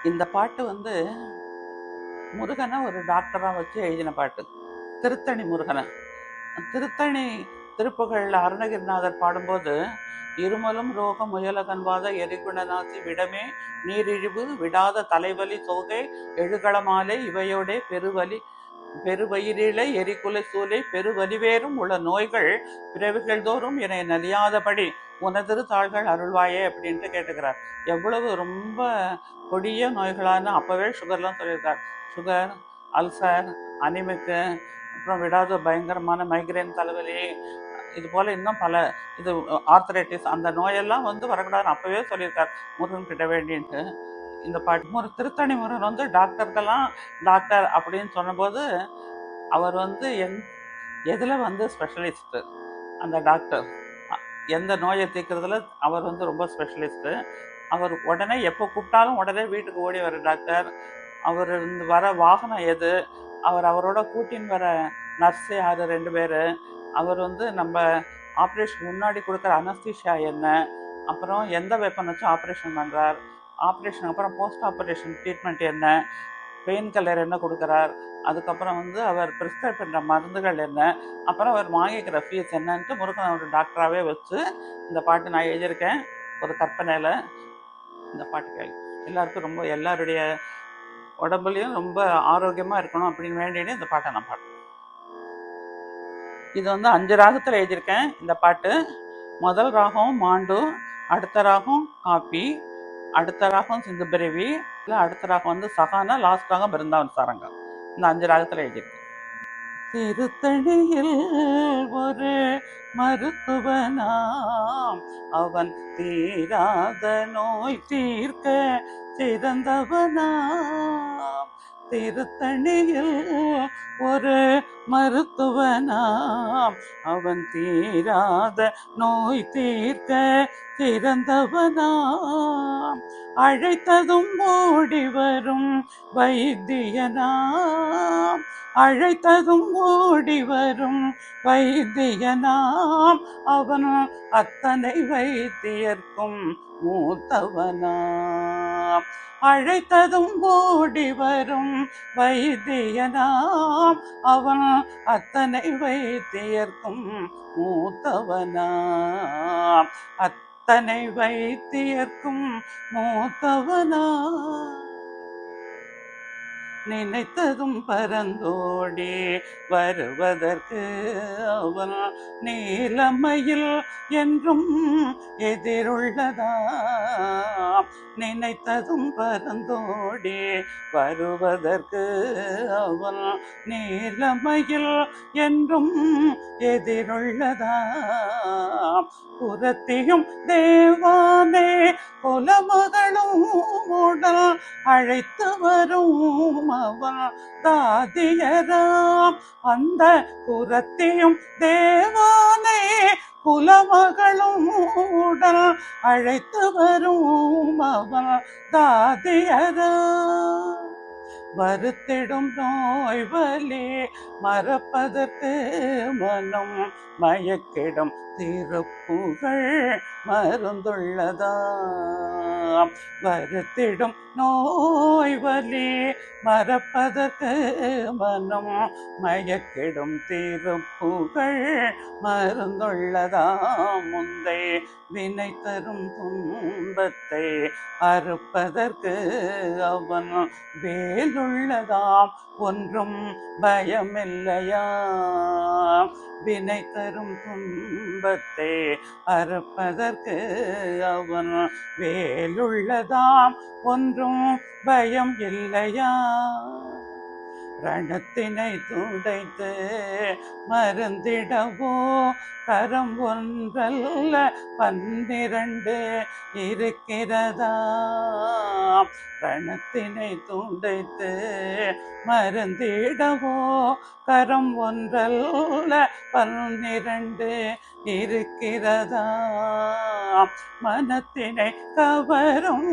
இந்த பாட்டு முருகனை ஒரு டாக்டராக வச்சு எழுதின பாட்டு. திருத்தணி முருகனை. திருத்தணி திருப்புகழில் அருணகிரிநாதர் பாடும்போது, இருமலும் ரோகம் முயலகன்வாத எரிகுணநாசி விடமே நீரிழிவு விடாத தலைவலி சோகை எழுகளமாலை இவையோடே பெருவயிரிலை எரிகுலை சூலை பெருவலிவேறும் உள்ள நோய்கள் பிறவிகள் தோறும் என்னை நலியாதபடி உனதிரு தாள்கள் அருள்வாயே அப்படின்ட்டு கேட்டுக்கிறார். எவ்வளவு ரொம்ப கொடிய நோய்களான அப்பவே சுகர்லாம் சொல்லியிருக்கார். சுகர், அல்சர், அனிமிக்கு, அப்புறம் விடாத பயங்கரமான மைக்ரைன் தலைவலி, இது போல இன்னும் பல இது ஆர்த்தரைட்டிஸ், அந்த நோயெல்லாம் வரக்கூடாதுன்னு அப்பவே சொல்லியிருக்கார் முருகன் கிட்ட வேண்டின்ட்டு. இந்த பாட்டு திருத்தணி முருகன் டாக்டர்கள்லாம் டாக்டர் அப்படின்னு சொன்னபோது அவர் எதில் ஸ்பெஷலிஸ்ட்டு. அந்த டாக்டர் எந்த நோயை தீர்க்கறதுல அவர் ரொம்ப ஸ்பெஷலிஸ்ட்டு. அவர் உடனே எப்போ கூப்பிட்டாலும் உடனே வீட்டுக்கு ஓடி வர டாக்டர். அவர் வர வாகனம் எது, அவரோட கூட்டின்னு வர நர்ஸு யார், 2 பேர், அவர் நம்ம ஆப்ரேஷன் முன்னாடி கொடுக்குற அனஸ்தீஷியா என்ன, அப்புறம் எந்த வெப்பன் வச்சு ஆப்ரேஷன் பண்ணுறார், ஆப்ரேஷன் அப்புறம் போஸ்ட் ஆப்ரேஷன் ட்ரீட்மெண்ட் என்ன, பெயின் கில்லர் என்ன கொடுக்குறார், அதுக்கப்புறம் அவர் ப்ரிஸ்கிரைப் பண்ணுற மருந்துகள் என்ன, அப்புறம் அவர் வாங்கிக்கிற ஃபீஸ் என்னன்ட்டு முருகன் ஒரு டாக்டராகவே வச்சு இந்த பாட்டு நான் எழுதியிருக்கேன் ஒரு கற்பனையில். இந்த பாட்டு கேள்வி எல்லாருக்கும் எல்லாருடைய உடம்புலையும் ரொம்ப ஆரோக்கியமாக இருக்கணும் அப்படின்னு வேண்டினே இந்த பாட்டை நான் பாடுறேன். இது 5 ராகத்தில் எழுதியிருக்கேன் இந்த பாட்டு. முதல் ராகம் மாண்டு, அடுத்த ராகம் காப்பி, அடுத்த ராகம் சிந்துபிரவி, இல்லை அடுத்த ராகம் சகானா, லாஸ்ட் ராகம் பிருந்தாவன் சாரங்கா. இந்த 5 ராகத்தில் எழுதியிருக்கேன். திருத்தணியில் ஒரு மருத்துவனாம், அவன் தீராத நோய் தீர்க்க சிறந்தவனாம். திருத்தணியில் ஒரு மருத்துவனாம், அவன் தீராத நோய் தீர்க்க சிறந்தவனாம். அழைத்ததும் ஓடி வரும் வைத்தியனாம், அழைத்ததும் ஓடி வரும் வைத்தியனாம். அவன் அத்தனை வைத்தியர்க்கும் மூத்தவனாம். அழைத்ததும் ஓடி வரும் வைத்தியனாம், அவன் அத்தனை வைத்தியர்க்கும் மூத்தவனாம். அத்தனை வைத்தியர்க்கும் மூத்தவனாம். நினைத்ததும் பரந்தோடி வருவதற்கு அவன் நீலமையில் என்றும் எதிருள்ளதாம். நினைத்ததும் பரந்தோடி வருவதற்கு அவன் நீலமையில் என்றும் எதிருள்ளதாம். புறத்தியும் தேவானே குலமகளும் உடல் அழைத்து வரும் அவன் தாதியராம். அந்த புறத்தியும் தேவானே குலமகளும் உடல் அழைத்து வரும் அவன் தாதியராம். வருத்திடும் நோய் வலி மறப்பதற்கு மனம் மயக்கிடும் திருப்புகழ் மருந்துள்ளதாம். வருத்திடும் நோய் வலி மறப்பதற்கு மனம் மயக்கிடும் திருப்புகழ் மருந்துள்ளதாம். முந்தை வினை தரும் துன்பத்தை அறுப்பதற்கு அவன் வேலுள்ளதாம். ஒன்றும் பயமில்லையாம். வினை தரும் துன்பத்தை அறுப்பதற்கு அவன் வேலுள்ளதாம். ஒன்றும் பயம் இல்லையா. ரணத்தினை துடைத்து மருந்திடவோ கரம் ஒன்றல்ல 12 இருக்கிறதாம். ரணத்தினை துடைத்து மருந்திடவோ கரம் ஒன்றல்ல 12 இருக்கிறதாம். மனத்தினை கவரும்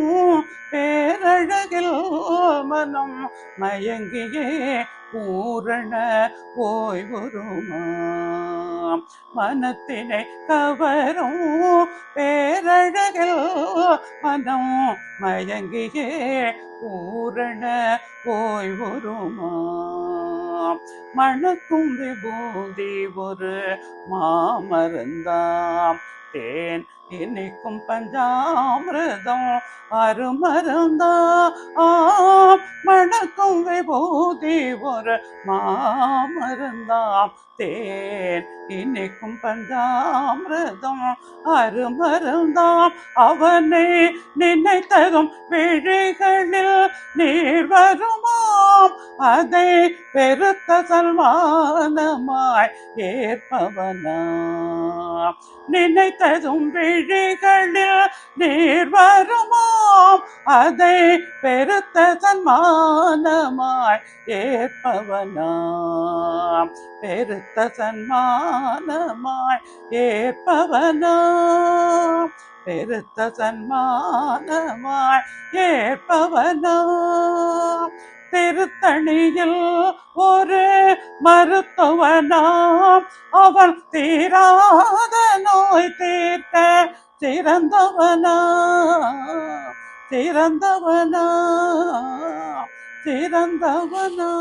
பேரழகில் மனம் மயங்கியே பூரண ஓய்வுறுமாம். மனத்தினை கவரும் பேரழகில் மனம் மயங்கியே பூரண ஓய்வுறுமாம். மணக்கும் விபூதி ஒரு மாமருந்தாம், தேன் இனிக்கும் பஞ்சாமிரதம் அருமருந்தா. மணக்கும் விபூதி ஒரு மாமருந்தாம், தேன் இனிக்கும் பஞ்சாமிரதம் அருமருந்தாம். அவனை நினைத்ததும் விழிகளில் நீர் வருமாம், அதை பெருத்த சல்மானமாய் ஏற்பவனாம். நினைத்ததும் விழிகளில் நீர் வருமாம், அதை பெருத்த சன்மானமாய் ஏற்பவனாம். பெருத்த சன்மானமாய் ஏற்பவனாம். பெருத்த சன்மானமாய் ஏற்பவனாம். திருத்தணியில் ஒரு மருத்துவனாம், அவன் தீராத நோய் தீர்க்க சிறந்தவனா. சிறந்தவனா. சிறந்தவனா.